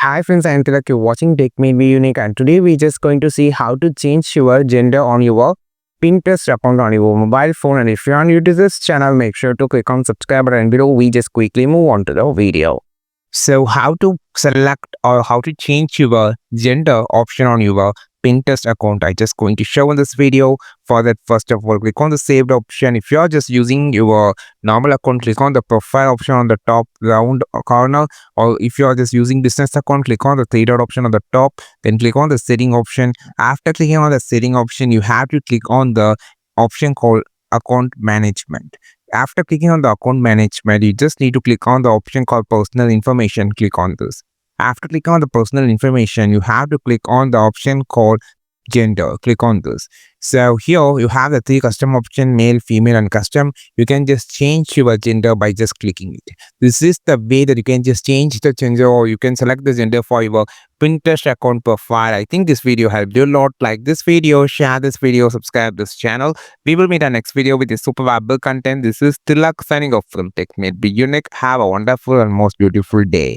Hi friends, I am Tilak. You're watching Tech Made Me Unique, and today we're just going to see how to change your gender on your Pinterest account on your mobile phone. And if you're new to this channel, make sure to click on subscribe button below. We just quickly move on to the video. So how to select or how to change your gender option on your Pinterest account, I just going to show in this video. For that, first of all, click on the saved option. If you're just using your normal account, click on the profile option on the top round corner, or if you're just using business account, click on the three dot option on the top, then click on the setting option. After clicking on the setting option, you have to click on the option called account management. After clicking on the account management, you just need to click on the option called personal information. Click on this. After clicking on the personal information, you have to click on the option called gender. Click on this. So here you have the three custom option: male, female, and custom. You can just change your gender by just clicking it. This is the way that you can just change the gender, or you can select the gender for your Pinterest account profile. I think this video helped you a lot. Like this video, share this video, subscribe this channel. We will meet our next video with a super valuable content. This is Tilak signing off from Tech Made Be Unique. Have a wonderful and most beautiful day.